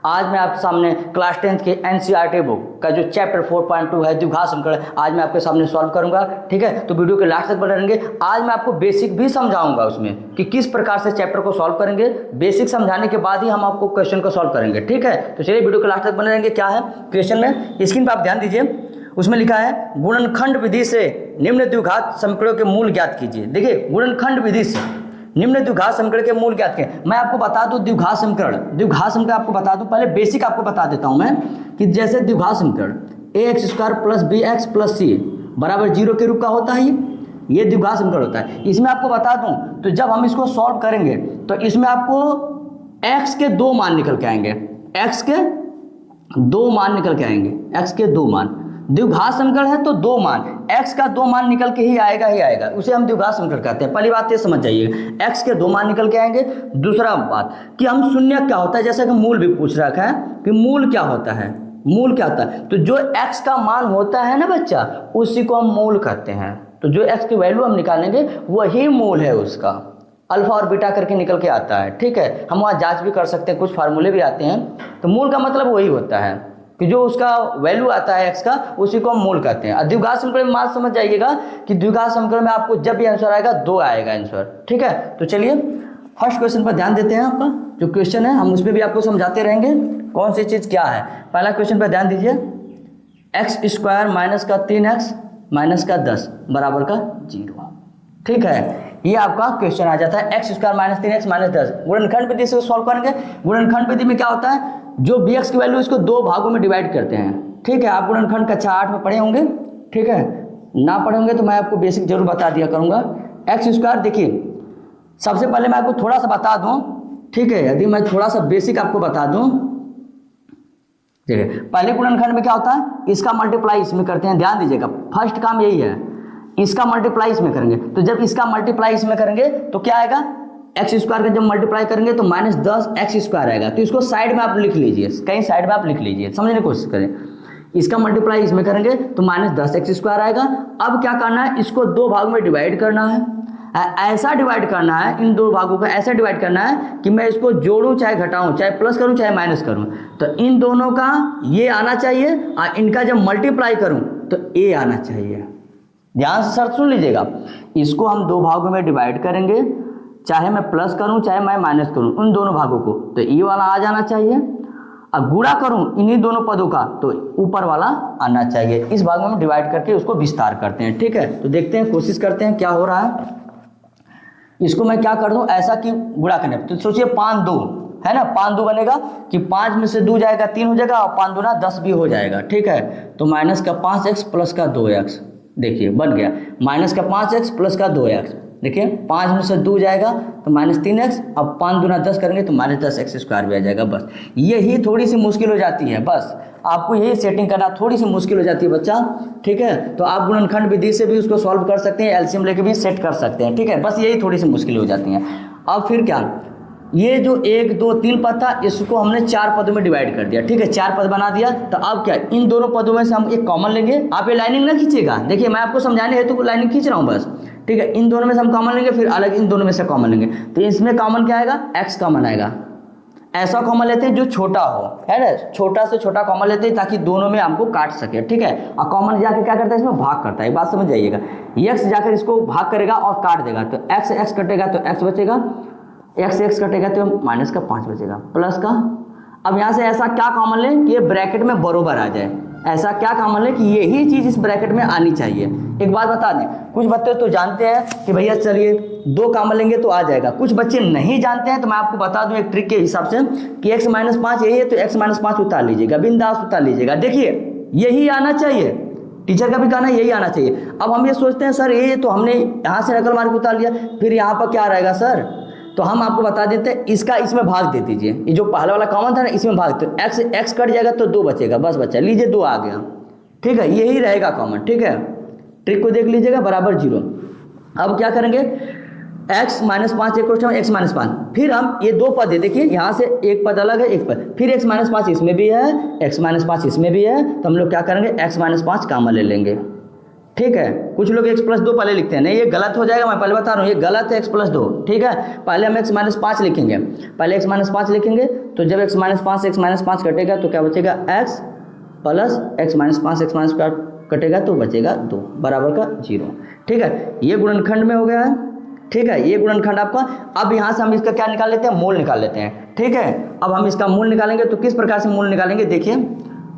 आज मैं आपके सामने क्लास 10th के एनसीईआरटी बुक का जो चैप्टर 4.2 है द्विघात समीकरण, आज मैं आपके सामने सॉल्व करूंगा। ठीक है, तो वीडियो के लास्ट तक बने रहेंगे। आज मैं आपको बेसिक भी समझाऊंगा उसमें कि किस प्रकार से चैप्टर को सॉल्व करेंगे। बेसिक समझाने के बाद ही हम आपको क्वेश्चन को सॉल्व करेंगे। ठीक है, तो चलिए वीडियो के लास्ट तक बने रहेंगे। क्या है क्वेश्चन में, स्क्रीन पर आप ध्यान दीजिए। उसमें लिखा है गुणनखंड विधि से निम्न द्विघात समीकरणों के मूल ज्ञात कीजिए। देखिए, गुणनखंड विधि से निम्न द्विघात समीकरण के मूल ज्ञात किए। मैं आपको बता दूं द्विघात समीकरण आपको बता दूं, पहले बेसिक आपको बता देता हूं मैं कि जैसे द्विघात समीकरण ax² + bx + c बराबर 0 के रूप का होता है, ये द्विघात समीकरण होता है। इसमें आपको बता दूं तो जब हम इसको सॉल्व करेंगे तो इसमें आपको x के 2 मान निकल के आएंगे, x के 2 मान निकल के आएंगे, x के 2 मान। द्विघात समीकरण है तो 2 मान, x का 2 मान निकल के ही आएगा, उसे हम द्विघात समीकरण कहते हैं। पहली बात ये समझ जाइएगा, x के 2 मान निकल के आएंगे। दूसरा बात कि हम शून्य क्या होता है, जैसे कि मूल भी पूछ रखा है कि मूल क्या होता है, मूल क्या होता है। तो जो x का मान होता है ना बच्चा, उसी को हम मूल कहते हैं। तो जो x की वैल्यू हम निकालेंगे वही मूल है उसका, अल्फा और बीटा करके निकल के आता है। ठीक है, हम वहाँ जांच भी कर सकते हैं, कुछ फार्मूले भी आते हैं। तो मूल का मतलब वही होता है कि जो उसका वैल्यू आता है x का, उसी को हम मूल कहते हैं। द्विघात समीकरण में बात समझ जाइएगा कि द्विघात समीकरण में आपको जब भी आंसर आएगा 2 आएगा आंसर। ठीक है, तो चलिए फर्स्ट क्वेश्चन पर ध्यान देते हैं। आपका जो क्वेश्चन है हम उसमें भी आपको समझाते रहेंगे कौन सी चीज़ क्या है। पहला क्वेश्चन पर ध्यान दीजिए, x² - 3x - 10 बराबर का 0। ठीक है, ये आपका क्वेश्चन आ जाता है। x² - 3x - 10 गुणनखंड विधि से सॉल्व करेंगे। गुणनखंड विधि में क्या होता है, जो bx की वैल्यू इसको 2 भागों में डिवाइड करते हैं। ठीक है, आप गुणनखंड कक्षा 8 में पढ़े होंगे। ठीक है, ना पढ़े होंगे तो मैं आपको बेसिक जरूर बता दिया करूंगा। x², देखिए सबसे पहले मैं आपको थोड़ा सा बता दूं। ठीक है, यदि मैं थोड़ा सा बेसिक आपको बता दूं, ठीक है, पहले गुणनखंड में क्या होता है, इसका मल्टीप्लाई इसमें करते हैं। ध्यान दीजिएगा, फर्स्ट काम यही है, इसका मल्टीप्लाई इसमें करेंगे। तो जब इसका मल्टीप्लाई इसमें करेंगे तो क्या आएगा, x² का जब मल्टीप्लाई करेंगे तो -10x² आएगा। तो इसको साइड में आप लिख लीजिए, कहीं साइड में आप लिख लीजिए, समझने की कोशिश करें। इसका मल्टीप्लाई इसमें करेंगे तो -10x² आएगा। अब क्या करना है, इसको 2 भागों में डिवाइड करना है। ऐसा डिवाइड करना है, इन 2 भागों को ऐसा डिवाइड करना है कि मैं इसको जोड़ूं चाहे घटाऊं, चाहे प्लस करूं चाहे माइनस करूं। तो इन दोनों का ये आना चाहिए और इनका जब मल्टीप्लाई करूं तो ए आना चाहिए। ध्यान से शर्त सुन लीजिएगा, इसको हम 2 भागों में डिवाइड करेंगे, चाहे मैं प्लस करूं चाहे मैं माइनस करूं, उन दोनों भागों को तो ये वाला आ जाना चाहिए। अब गुणा करूं इन्हीं दोनों पदों का तो ऊपर वाला आना चाहिए। इस भाग में डिवाइड करके उसको विस्तार करते हैं। ठीक है, तो देखते हैं, कोशिश करते हैं क्या हो रहा है। इसको मैं क्या कर दूं, ऐसा कि गुणा करने, तो सोचिए 5 2 है ना, 5 2 बनेगा कि 5 में से 2 जाएगा 3 हो जाएगा और 5 2 - 10 भी हो जाएगा। ठीक है, तो -5x + 2x, देखिए बन गया -5x + 2x। देखिए 5 में से 2 जाएगा तो -3x, अब 5 दूना 10 करेंगे तो -10x² भी आ जाएगा। बस यही थोड़ी सी मुश्किल हो जाती है, बस आपको यही सेटिंग करना थोड़ी सी मुश्किल हो जाती है बच्चा। ठीक है, तो आप गुणनखंड विधि से भी उसको सॉल्व कर सकते हैं, एलसीएम लेके भी सेट कर सकते हैं। ठीक है, बस यही थोड़ी सी मुश्किल हो जाती है। अब फिर क्या, ये जो 1 2 3 पद था इसको हमने 4 पदों में डिवाइड कर दिया। ठीक है, 4 पद बना दिया। तो अब क्या, इन दोनों पदों में से हम एक कॉमन लेंगे। आप ये लाइनिंग ना खींचिएगा, देखिए मैं आपको समझाने हेतु लाइनिंग खींच रहा हूँ बस। ठीक है, इन दोनों में से हम कॉमन लेंगे, फिर अलग इन दोनों में से कॉमन लेंगे। तो इसमें कॉमन क्या आएगा, x कॉमन आएगा। ऐसा कॉमन लेते हैं जो छोटा हो, है ना, छोटा से छोटा कॉमन लेते हैं ताकि दोनों में हमको काट सके। ठीक है, और कॉमन जाके क्या करता है, इसमें भाग करता है। बात समझ जाइएगा, x जाकर इसको भाग करेगा और काट देगा, तो x कटेगा तो x बचेगा, x कटेगा तो -5 बचेगा, प्लस का। अब यहाँ से ऐसा क्या कॉमन लें कि ये ब्रैकेट में बरोबर आ जाए। ऐसा क्या कॉमन लें कि यही चीज़ इस ब्रैकेट में आनी चाहिए। एक बात बता दें, कुछ बच्चे तो जानते हैं कि भैया चलिए 2 कॉमन लेंगे तो आ जाएगा। कुछ बच्चे नहीं जानते हैं, तो मैं आपको बता दूं एक ट्रिक के हिसाब से कि x - 5 यही है तो x - 5 उतार लीजिएगा, बिंदास उतार लीजिएगा। देखिए यही आना चाहिए, टीचर का भी कहना यही आना चाहिए। अब हम ये सोचते हैं सर ये तो हमने यहाँ से नकल मार के उतार लिया, फिर यहाँ पर क्या रहेगा सर, तो हम आपको बता देते हैं, इसका इसमें भाग दे दीजिए। ये जो पहला वाला कॉमन था ना इसमें भाग, तो x कट जाएगा तो 2 बचेगा, बस बच्चा लीजिए 2 आ गया। ठीक है, यही रहेगा कॉमन। ठीक है, ट्रिक को देख लीजिएगा, बराबर 0। अब क्या करेंगे, x - 5 x - 5, फिर हम ये 2 पद है, देखिए यहाँ से एक पद अलग है, एक पद, फिर x - 5 इसमें भी है, x - 5 इसमें भी है, तो हम लोग क्या करेंगे, x - 5 कॉमन ले लेंगे। ठीक है, कुछ लोग x + 2 पहले लिखते हैं, नहीं ये गलत हो जाएगा, मैं पहले बता रहा हूँ ये गलत है, x + 2। ठीक है, पहले हम x - 5 लिखेंगे, पहले x - 5 लिखेंगे तो जब x माइनस 5 x माइनस 5 कटेगा तो क्या बचेगा, x plus x minus 5 x minus 5 कटेगा तो बचेगा 2 बराबर का 0। ठीक है, ये गुणनखंड में हो गया है। ठीक है, ये गुणनखंड आपका। अब यहाँ से हम इसका क्या निकाल लेते हैं, मूल निकाल लेते हैं। ठीक है, अब हम इसका मूल निकालेंगे तो किस प्रकार से मूल निकालेंगे, देखिए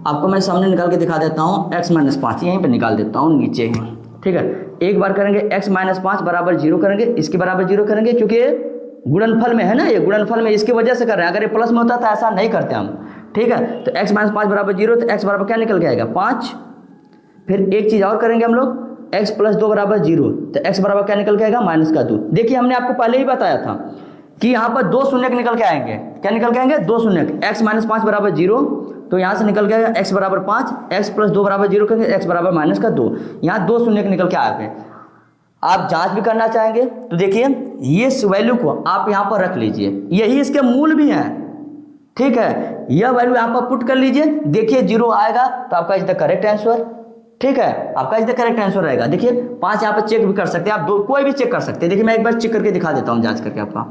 आपको मैं सामने निकाल के दिखा देता हूँ। x माइनस 5 यहीं पे निकाल देता हूँ नीचे ही। ठीक है, एक बार करेंगे x माइनस 5 बराबर 0 करेंगे, इसके बराबर 0 करेंगे क्योंकि ये गुणनफल में है ना, ये गुणनफल में इसकी वजह से कर रहे हैं। अगर ये प्लस में होता तो ऐसा नहीं करते हम। ठीक है, तो x माइनस 5 बराबर 0, तो x बराबर क्या निकल के आएगा 5। फिर एक चीज़ और करेंगे हम लोग, x प्लस 2 बराबर 0, तो x बराबर क्या निकल के आएगा माइनस का 2। देखिए हमने आपको पहले ही बताया था कि यहाँ पर 2 शून्य निकल के आएंगे। क्या निकल के आएंगे, 2 शून्य। x माइनस 5 बराबर 0, तो यहाँ से निकल के आएगा x बराबर 5, x प्लस 2 बराबर 0 करेंगे, x बराबर माइनस का 2। यहाँ 2 शून्य निकल के आए। आप जांच भी करना चाहेंगे तो देखिए ये वैल्यू को आप यहाँ पर रख लीजिए, यही इसके मूल भी हैं। ठीक है, यह वैल्यू यहाँ पर पुट कर लीजिए, देखिए 0 आएगा तो आपका इज द करेक्ट आंसर। ठीक है, आपका इज द करेक्ट आंसर रहेगा। देखिए 5 यहाँ पर चेक भी कर सकते हैं आप, कोई भी चेक कर सकते हैं। देखिए मैं एक बार चेक करके दिखा देता हूँ, जांच करके आपका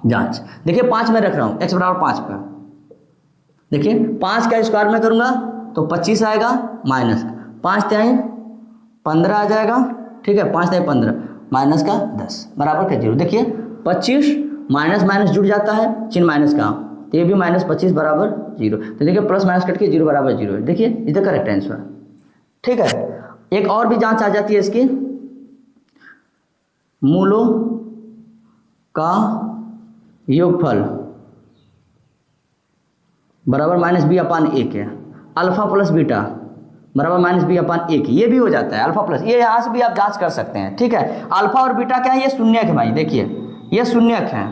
जांच। देखिए 5 में रख रहा हूँ, x बराबर 5 पर। देखिए 5 का स्क्वायर में करूँगा तो 25 आएगा, माइनस 5 तिहाई 15 आ जाएगा। ठीक है, 5 तिहाई 15 माइनस का 10 बराबर का 0। देखिए 25 माइनस माइनस जुड़ जाता है, चिन्ह माइनस का, तो ये भी माइनस 25 बराबर 0। तो देखिए प्लस माइनस कट के 0 बराबर 0 है। देखिए इज द करेक्ट आंसर। ठीक है, एक और भी जांच आ जाती है इसकी, मूलों का योगफल बराबर माइनस बी अपान 1 है। अल्फा प्लस बीटा बराबर माइनस बी अपान 1, ये भी हो जाता है अल्फा प्लस। ये यहाँ से भी आप जांच कर सकते हैं। ठीक है, अल्फा और बीटा क्या है, ये शून्यक है भाई। देखिए ये शून्यक है,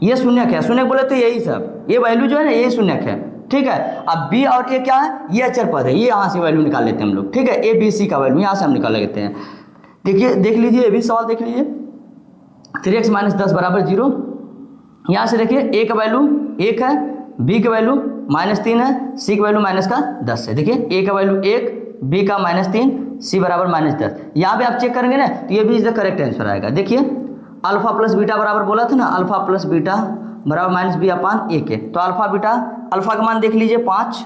ये शून्यक है। शून्यक बोले तो यही सब, ये वैल्यू जो है ना यही शून्यक है। ठीक है, अब बी और ए क्या है, ये अचर पद है, ये यहाँ से वैल्यू निकाल लेते हैं हम लोग। ठीक है, ए बी सी का वैल्यू यहाँ से हम निकाल लेते हैं। देखिए देख लीजिए, ये भी सवाल देख लीजिए, 3x माइनस 10 बराबर 0। यहाँ से देखिए ए का वैल्यू 1 है, बी का वैल्यू -3 है, सी का वैल्यू माइनस का 10 है। देखिए ए का वैल्यू 1, बी का -3, सी बराबर -10। यहाँ पे आप चेक करेंगे ना तो ये भी इज द करेक्ट आंसर आएगा। देखिए अल्फा प्लस बीटा बराबर बोला था ना, अल्फा प्लस बीटा बराबर माइनस बी अपान 1 है। तो अल्फा बीटा, अल्फा का मान देख लीजिए 5,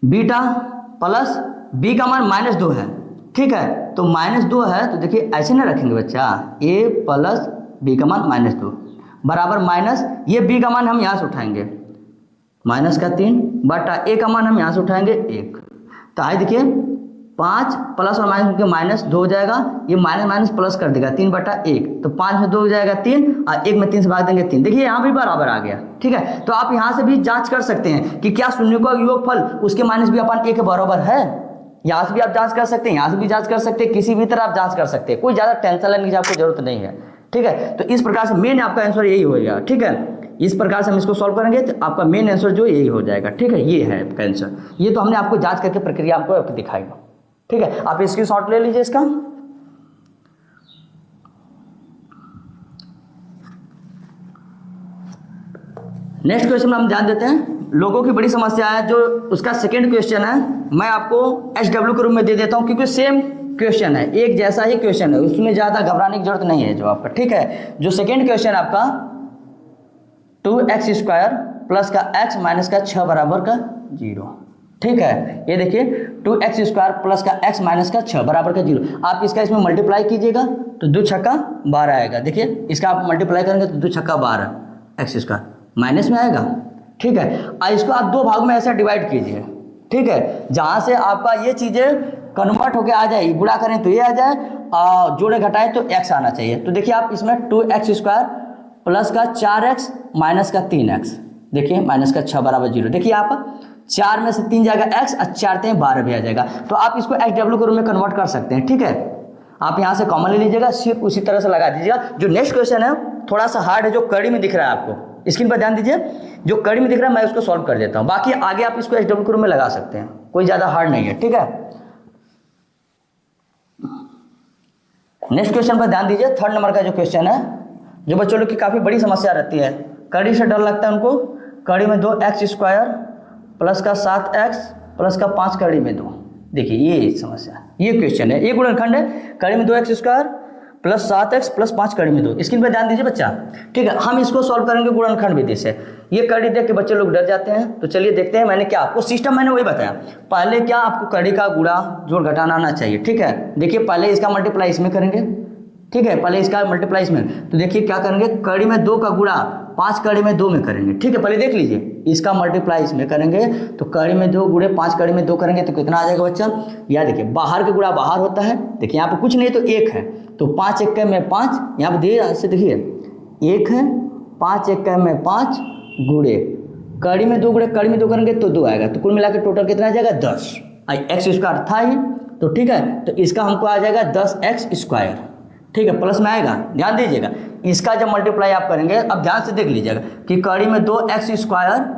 बीटा प्लस बी का मान -2 है। ठीक है, तो -2 है तो देखिए ऐसे ना रखेंगे बच्चा, a प्लस बी का मान -2 बराबर माइनस, ये बी का मान हम यहाँ से उठाएंगे माइनस का 3 बटा ए का मान हम यहाँ से उठाएंगे 1। तो आइए देखिए 5 प्लस और माइनस माइनस 2 हो जाएगा, ये माइनस माइनस प्लस कर देगा 3 बटा 1, तो 5 में 2 हो जाएगा 3 और 1 में 3 से भाग देंगे 3। देखिए यहाँ भी बराबर आ गया। ठीक है, तो आप यहाँ से भी जांच कर सकते हैं कि क्या शून्य का योगफल उसके माइनस बी अपान 1 के बराबर है। यहाँ से भी आप जांच कर सकते हैं, यहाँ से भी जांच कर सकते हैं, किसी भी तरह आप जांच कर सकते हैं, कोई ज़्यादा टेंशन लेने की आपको जरूरत नहीं है। ठीक है, तो इस प्रकार से मेन आपका आंसर यही होगा। ठीक है, इस प्रकार से हम इसको सॉल्व करेंगे तो आपका मेन आंसर जो यही हो जाएगा। ठीक है, ये है आपका आंसर। ये तो हमने आपको जांच करके प्रक्रिया आपको दिखाई। ठीक है, आप इसकी शॉर्ट ले लीजिए इसका। नेक्स्ट क्वेश्चन में हम ध्यान देते हैं, लोगों की बड़ी समस्या है जो उसका सेकंड क्वेश्चन है, मैं आपको SW के रूप में दे देता हूं क्योंकि सेम क्वेश्चन है, एक जैसा ही क्वेश्चन है, उसमें ज़्यादा घबराने की जरूरत नहीं है जो आपका। ठीक है, जो सेकंड क्वेश्चन आपका 2x स्क्वायर प्लस का x माइनस का 6 बराबर का 0। ठीक है, ये देखिए 2x स्क्वायर प्लस का x माइनस का 6 बराबर का 0। आप इसका इसमें मल्टीप्लाई कीजिएगा तो 2 छक्का 12 आएगा। देखिए इसका आप मल्टीप्लाई करेंगे तो 2 छक्का 12 x स्क्वायर माइनस में आएगा। ठीक है, और इसको आप 2 भाग में ऐसा डिवाइड कीजिए। ठीक है, जहाँ से आपका ये चीज़ें कन्वर्ट होके आ जाए, गुणा करें तो ये आ जाए और जोड़े घटाएं तो x आना चाहिए। तो देखिए आप इसमें 2x स्क्वायर प्लस का 4x माइनस का 3x, देखिए माइनस का 6 बराबर 0। देखिए आप 4 में से 3 जाएगा x और 4 3 12 भी आ जाएगा। तो आप इसको SW के रूप में कन्वर्ट कर सकते हैं। ठीक है, आप यहाँ से कॉमन ले लीजिएगा, सिर्फ उसी तरह से लगा दीजिएगा। जो नेक्स्ट क्वेश्चन है थोड़ा सा हार्ड है, जो कड़ी में दिख रहा है आपको, स्क्रीन पर ध्यान दीजिए, जो कड़ी में दिख रहा है मैं उसको सॉल्व कर देता हूँ, बाकी आगे आप इसको SW के रूप में लगा सकते हैं, कोई ज़्यादा हार्ड नहीं है। ठीक है, नेक्स्ट क्वेश्चन पर ध्यान दीजिए, 3rd नंबर का जो क्वेश्चन है, जो बच्चों लोग की काफ़ी बड़ी समस्या रहती है, कड़ी से डर लगता है उनको। कड़ी में 2x स्क्वायर प्लस का 7x प्लस का 5 कड़ी में 2। देखिए ये समस्या, ये क्वेश्चन है, ये गुणनखंड है। कड़ी में 2x square plus 7x plus 5 कड़ी में 2। स्क्रीन पर ध्यान दीजिए बच्चा, ठीक है। हम इसको सॉल्व करेंगे गुणनखंड विधि से। ये कड़ी देख के बच्चे लोग डर जाते हैं, तो चलिए देखते हैं। मैंने क्या आपको सिस्टम मैंने वही बताया। पहले क्या आपको कड़ी का गुणा जोड़ घटाना आना चाहिए, ठीक है। देखिए पहले इसका मल्टीप्लाई इसमें करेंगे, ठीक है। पहले इसका मल्टीप्लाई इसमें, तो देखिए क्या करेंगे, कड़ी में 2 का गुणा 5 कड़ी में 2 में करेंगे, ठीक है। पहले देख लीजिए, इसका मल्टीप्लाई इसमें करेंगे, तो कड़ी में 2 गुणे 5 कड़ी में 2 करेंगे तो कितना आ जाएगा बच्चा। यह देखिए बाहर का गुणा बाहर होता है, देखिए यहाँ पे कुछ नहीं तो 1 है, तो 5 1 में 5, यहाँ पे दिए ऐसे देखिए 1 है, 5 1 में 5 गुणे कड़ी में 2 गुणे कड़ी में 2 करेंगे तो 2 आएगा, तो कुल मिला के टोटल कितना आ जाएगा 10। एक्स स्क्वायर था ही, तो ठीक है, तो इसका हमको आ जाएगा 10x स्क्वायर, ठीक है, प्लस में आएगा। ध्यान दीजिएगा, इसका जब मल्टीप्लाई आप करेंगे, अब ध्यान से देख लीजिएगा कि कड़ी में 2x स्क्वायर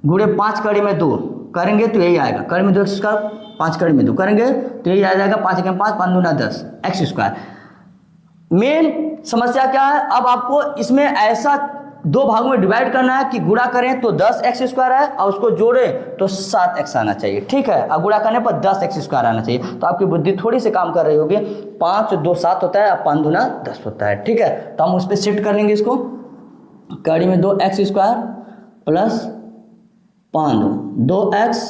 गुणे 5 कड़ी में 2 करेंगे तो यही आएगा। कड़ी में 2x स्क्वायर 5 कड़ी में 2 करेंगे तो यही आ जाएगा 5 1 5 5 दूना 10 x स्क्वायर। मेन समस्या क्या है, अब आपको इसमें ऐसा 2 भागों में डिवाइड करना है कि गुणा करें तो 10x स्क्वायर है और उसको जोड़ें तो 7x आना चाहिए, ठीक है। और गुणा करने पर 10x स्क्वायर आना चाहिए, तो आपकी बुद्धि थोड़ी सी काम कर रही होगी। 5 2 7 होता है, 5 दूना 10 होता है, ठीक है। तो हम उस पर शिफ्ट कर लेंगे इसको, कड़ी में 2x square plus 5 2x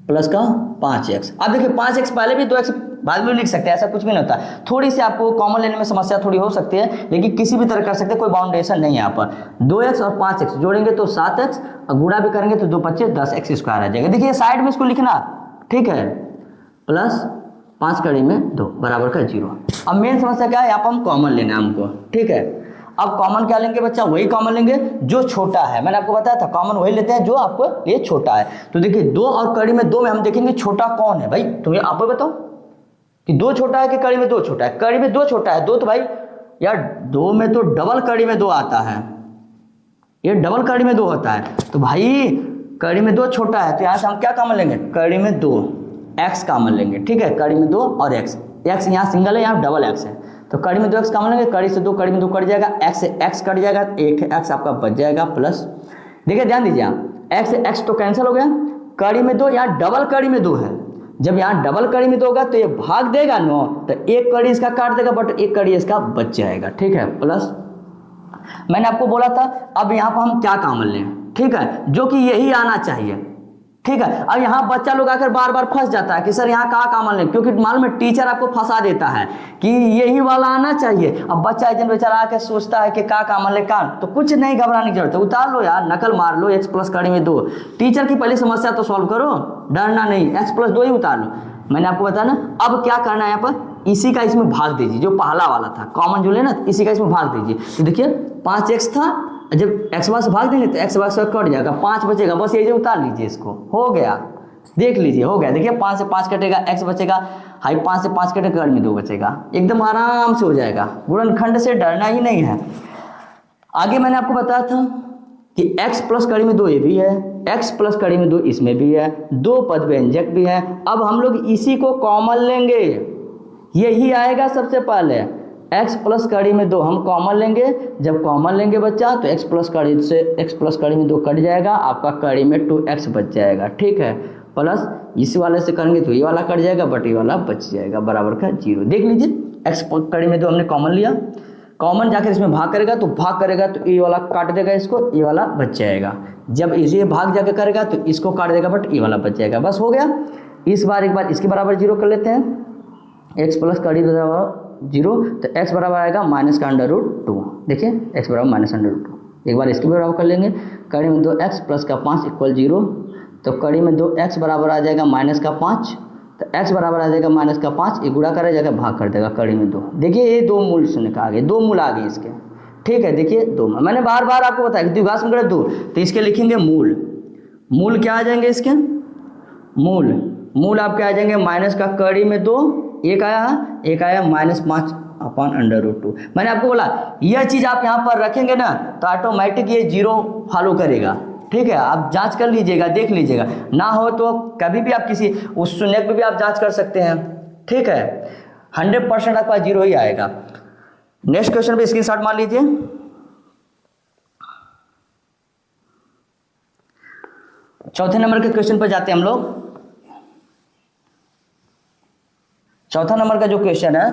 plus का 5x। अब देखिए 5x पहले भी 2x बाद में लिख सकते हैं, ऐसा कुछ भी नहीं होता। थोड़ी सी आपको कॉमन लेने में समस्या थोड़ी हो सकती है, लेकिन किसी भी तरह कर सकते हैं, कोई बाउंडेशन नहीं है यहाँ पर। 2x और 5x जोड़ेंगे तो 7x और गुणा भी करेंगे तो 2 5 10x स्क्वायर आ जाएगा। देखिए साइड में इसको लिखना, ठीक है, प्लस 5 कड़ी में 2 बराबर का 0। अब मेन समस्या क्या है, यहाँ पर हम कॉमन लेना है हमको, ठीक है। अब कॉमन क्या लेंगे बच्चा, वही कॉमन लेंगे जो छोटा है। मैंने आपको बताया था कॉमन वही लेते हैं जो आपको ये छोटा है। तो देखिए 2 और कड़ी में 2 में हम देखेंगे छोटा कौन है भाई, तुम्हें आप बताओ कि 2 छोटा है कि कड़ी में 2 छोटा है। कड़ी में 2 छोटा है, 2 तो भाई यार 2 में तो डबल कड़ी में 2 आता है, ये डबल कड़ी में 2 होता है। तो भाई कड़ी में 2 छोटा है, तो यहाँ से हम क्या कॉमन लेंगे, कड़ी में 2 x कॉमन लेंगे, ठीक है। कड़ी में 2 और x यहाँ सिंगल है, यहाँ डबल x है, तो कड़ी में 2x कॉमन लेंगे, कड़ी से 2 कड़ी में 2 कट जाएगा, x से x कट जाएगा, एक x आपका बच जाएगा प्लस। देखिए ध्यान दीजिए, x से x तो कैंसिल हो गया, कड़ी में 2 यहाँ डबल कड़ी में 2 है, जब यहाँ डबल कड़ी में 2 होगा तो ये भाग देगा 9, तो एक कड़ी इसका काट देगा बट एक कड़ी इसका बच जाएगा, ठीक है, प्लस। मैंने आपको बोला था अब यहाँ पर हम क्या कॉमन लें, ठीक है, जो कि यही आना चाहिए, ठीक है। अब यहाँ बच्चा लोग आकर बार बार फंस जाता है कि सर यहाँ कहाँ कॉमन लें, क्योंकि मालूम है टीचर आपको फंसा देता है कि यही वाला आना चाहिए। अब बच्चा जन बेचारा आकर सोचता है कि कहाँ कॉमन ले कहाँ, तो कुछ नहीं घबराने की जरूरत है, उतार लो यार, नकल मार लो, x प्लस कड़ी में 2। टीचर की पहली समस्या तो सॉल्व करो, डरना नहीं, x प्लस 2 ही उतार लो। मैंने आपको बताया ना, अब क्या करना है यहाँ पर, इसी का इसमें भाग दीजिए, जो पहला वाला था कॉमन जो लेना, इसी का इसमें भाग दीजिए। तो देखिए 5x था, जब x से भाग देंगे तो x से कट जाएगा, 5 बचेगा, बस ये जो उतार लीजिए इसको, हो गया, देख लीजिए हो गया। देखिए 5 से 5 कटेगा, x बचेगा, हाई 5 से 5 कटेगा, कड़ी में 2 बचेगा, एकदम आराम से हो जाएगा। गुणनखंड से डरना ही नहीं है। आगे मैंने आपको बताया था कि x प्लस कड़ी में 2 ये भी है, x प्लस कड़ी में 2 इसमें भी है, 2 पद व्यंजक भी है। अब हम लोग इसी को कॉमन लेंगे, यही आएगा सबसे पहले, x प्लस कड़ी में 2 हम कॉमन लेंगे। जब कॉमन लेंगे बच्चा तो x प्लस कड़ी से x प्लस कड़ी में 2 कट जाएगा, आपका कड़ी में 2x बच जाएगा, ठीक है, प्लस इस वाले से करेंगे तो ये वाला कट जाएगा बट ये वाला बच जाएगा बराबर का 0। देख लीजिए x कड़ी में 2 हमने कॉमन लिया, कॉमन जाकर इसमें भाग करेगा तो भाग करेगा तो ये वाला काट देगा इसको, ये वाला बच जाएगा। जब इसे भाग जाकर करेगा तो इसको काट देगा बट ये वाला बच जाएगा, बस हो गया। इस बार एक बार इसके बराबर 0 कर लेते हैं, x प्लस कड़ी बराबर 0, तो x बराबर आएगा माइनस का √2। देखिए x बराबर माइनस √2, एक बार इसके बराबर कर लेंगे, कड़ी में 2x प्लस का 5 इक्वल 0, तो कड़ी में 2x बराबर आ जाएगा माइनस का 5, तो x बराबर आ जाएगा माइनस का 5, ये गुणा करा जाएगा भाग कर देगा कड़ी में 2। देखिए ये 2 मूल से आ गए, 2 मूल आ गए इसके, ठीक है। देखिए 2, मैंने बार बार आपको बताया कि द्विघात समीकरण 2, तो इसके लिखेंगे मूल। मूल क्या आ जाएंगे इसके, मूल आपके आ जाएंगे माइनस का कड़ी में 2, एक आया माइनस 5 अपॉन √2। मैंने आपको बोला यह चीज़ आप यहाँ पर रखेंगे ना तो ऑटोमेटिक ये 0 फॉलो करेगा, ठीक है। आप जांच कर लीजिएगा, देख लीजिएगा, ना हो तो कभी भी आप किसी उस शून्य पे भी आप जांच कर सकते हैं, ठीक है। 100% आपका 0 ही आएगा। नेक्स्ट क्वेश्चन पे स्क्रीनशॉट मार लीजिए। चौथे नंबर के क्वेश्चन पर जाते हैं हम लोग। चौथा नंबर का जो क्वेश्चन है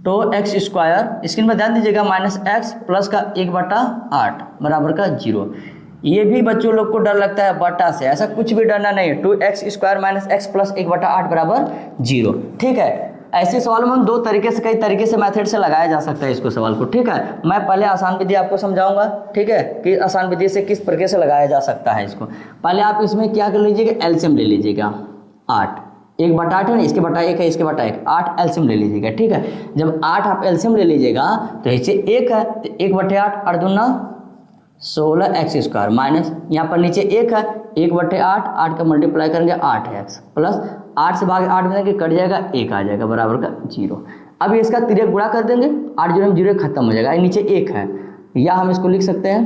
तो एक्स स्क्वायर स्क्रीन पर ध्यान दीजिएगा माइनस एक्स प्लस का 1/8 बराबर का 0। ये भी बच्चों लोग को डर लगता है बटा से, ऐसा कुछ भी डरना नहीं है। 2x² माइनस एक्स प्लस 1/8 बराबर 0। ठीक है, ऐसे सवाल में हम दो तरीके से, कई तरीके से मेथड से लगाया जा सकता है इसको सवाल को। ठीक है, मैं पहले आसान विधि आपको समझाऊंगा, ठीक है, कि आसान विधि से किस प्रकार से लगाया जा सकता है इसको। पहले आप इसमें क्या कर लीजिएगा, एलसीएम ले लीजिएगा 8, 1/8 है ना, इसके बटा 1 है, इसके बटा 1, 8 एलसीएम ले लीजिएगा। ठीक है, जब 8 आप एलसीएम ले लीजिएगा तो इसे 1 है, तो 1/8 8 दूना 16x² माइनस यहाँ पर नीचे 1 है, 1/8 8 का मल्टीप्लाई करेंगे 8x प्लस 8 से भाग 8 में कट जाएगा 1 आ जाएगा बराबर का 0। अब इसका तिरक गुणा कर देंगे, 8 0 में 0 खत्म हो जाएगा, नीचे 1 है, या हम इसको लिख सकते हैं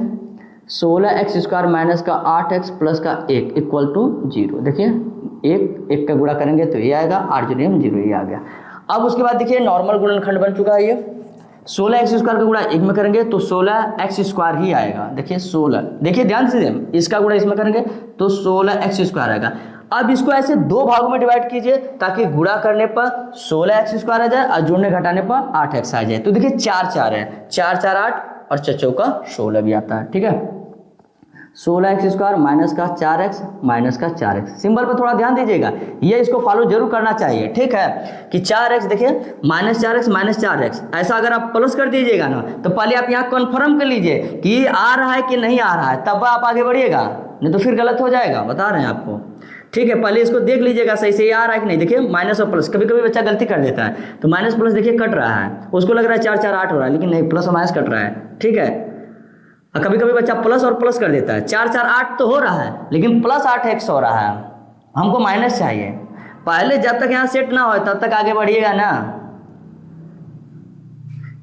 16x² माइनस का 8x प्लस का 1 इक्वल टू 0। देखिए 1 का गुणा करेंगे तो ये आएगा, 8 0 में 0 ये आ गया। अब उसके बाद देखिए नॉर्मल गुणनखंड बन चुका है ये, 16x² का गुणा 1 में करेंगे तो 16x² ही आएगा। देखिए 16, देखिए ध्यान से इसका गुणा इसमें करेंगे तो 16x² आएगा। अब इसको ऐसे दो भागों में डिवाइड कीजिए ताकि गुणा करने पर 16x² आ जाए और जोड़ने घटाने पर 8x आ जाए। तो देखिए 4 4 है, 4 4 8 और 4 चौका 16 भी आता है। ठीक है, 16x² माइनस का 4x माइनस का 4x, सिंबल पर थोड़ा ध्यान दीजिएगा, ये इसको फॉलो जरूर करना चाहिए। ठीक है, कि 4x देखिए -4x माइनस 4x, ऐसा अगर आप प्लस कर दीजिएगा ना तो पहले आप यहाँ कन्फर्म कर लीजिए कि आ रहा है कि नहीं आ रहा है, तब आप आगे बढ़िएगा, नहीं तो फिर गलत हो जाएगा, बता रहे हैं आपको। ठीक है, पहले इसको देख लीजिएगा सही से ये आ रहा है कि नहीं। देखिए माइनस और प्लस, कभी कभी बच्चा गलती कर देता है, तो माइनस प्लस देखिए कट रहा है, उसको लग रहा है 4 4 8 हो रहा है, लेकिन नहीं, प्लस और माइनस कट रहा है। ठीक है, कभी कभी बच्चा प्लस और प्लस कर देता है, 4 4 8 तो हो रहा है लेकिन प्लस 8x हो रहा है, हमको माइनस चाहिए। पहले जब तक यहाँ सेट ना हो तब तक आगे बढ़िएगा ना,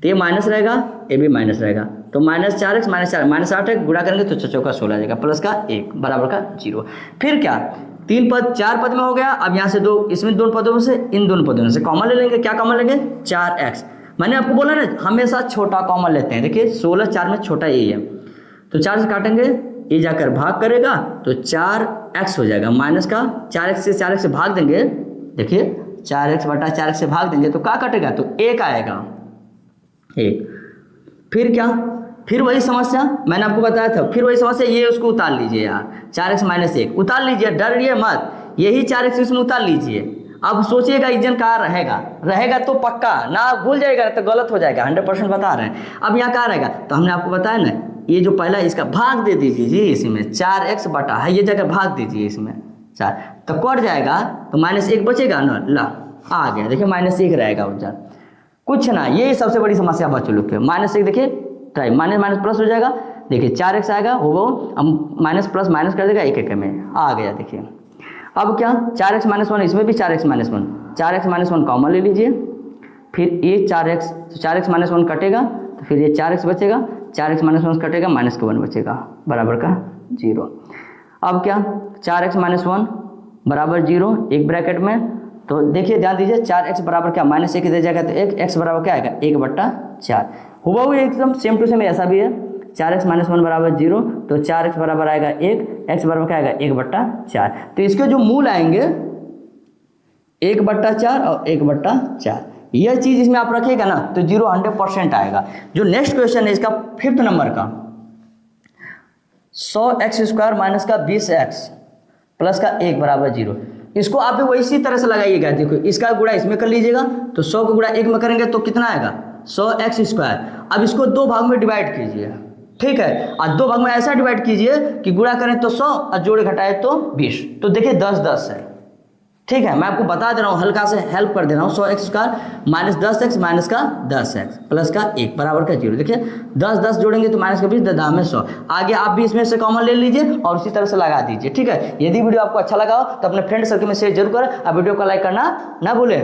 तो ये माइनस रहेगा, ये भी माइनस रहेगा, तो -4x माइनस 4 माइनस 8x गुणा करेंगे तो 4 चौका 16 आ जाएगा प्लस का 1 बराबर का 0। फिर क्या, 3 पद 4 पद में हो गया। अब यहाँ से दो, इसमें दोनों पदों से इन दोनों पदों से कॉमन ले लेंगे। क्या कॉमन लेंगे, 4x। मैंने आपको बोला ना हमेशा छोटा कॉमन लेते हैं। देखिए 16 4 में छोटा यही है, तो 4 से काटेंगे, ये जाकर भाग करेगा तो 4x हो जाएगा, माइनस का 4x से 4x से भाग देंगे, देखिए 4x बटा 4x से भाग देंगे तो क्या कटेगा, तो 1 आएगा, 1। फिर क्या, फिर वही समस्या मैंने आपको बताया था, फिर वही समस्या, ये उसको उतार लीजिए यार, 4x माइनस 1 उतार लीजिए, डरिए मत, यही 4x इसमें उतार लीजिए। अब सोचिएगा इजन कहाँ रहेगा, रहेगा तो पक्का ना, भूल जाएगा तो गलत हो जाएगा, 100% बता रहे हैं। अब यहाँ कहाँ रहेगा, तो हमने आपको बताया ना, ये जो पहला इसका भाग दे दीजिए जी, इसमें 4x बटा है, ये जगह भाग दीजिए इसमें 4, तो कट जाएगा तो -1 बचेगा ना, ला आ गया, देखिए -1 रहेगा उधर, कुछ ना, ये सबसे बड़ी समस्या बच्चों लोग के। -1 देखिए ट्राई, माइनस प्लस हो जाएगा, देखिए 4x आएगा, वो हम माइनस प्लस माइनस कर देगा, 1 1 में आ गया। देखिए अब क्या, 4x माइनस 1, इसमें भी 4x minus 1, 4x minus 1 common ले लीजिए, फिर ये 4x, तो 4x माइनस 1 कटेगा तो फिर ये 4x बचेगा, 4x माइनस 1 कटेगा, -1 बचेगा बराबर का 0। अब क्या, 4x माइनस 1 बराबर 0, एक ब्रैकेट में, तो देखिए ध्यान दीजिए 4x बराबर क्या, -1 दे जाएगा तो 1, x बराबर क्या आएगा, 1/4। हुआ एकदम सेम टू सेम ऐसा भी है, 4x माइनस 1 बराबर 0, तो 4x बराबर आएगा 1, x बराबर क्या आएगा 1/4। तो इसके जो मूल आएंगे 1/4 और 1/4, यह चीज़ इसमें आप रखिएगा ना तो 0 100% आएगा। जो नेक्स्ट क्वेश्चन है इसका 5th नंबर का, 100x² माइनस का 20x प्लस का 1 बराबर 0, इसको आप भी वैसी तरह से लगाइएगा। देखो इसका गुणा इसमें कर लीजिएगा, तो 100 का गुणा 1 में करेंगे तो कितना आएगा, 100x²। अब इसको दो भाग में डिवाइड कीजिए, ठीक है, और दो भाग में ऐसा डिवाइड कीजिए कि गुणा करें तो 100 और जोड़े घटाए तो 20, तो देखिए 10 10 है। ठीक है, मैं आपको बता दे रहा हूँ, हल्का से हेल्प कर दे रहा हूँ, 100x² माइनस 10x माइनस का 10x प्लस का 1 बराबर का 0। देखिए 10 10 जोड़ेंगे तो माइनस का 20, 10 में 100, आगे आप भी इसमें से कॉमन ले लीजिए और उसी तरह से लगा दीजिए। ठीक है, यदि वीडियो आपको अच्छा लगा हो तो अपने फ्रेंड सर्कल में शेयर जरूर करें और वीडियो को लाइक करना ना भूलें।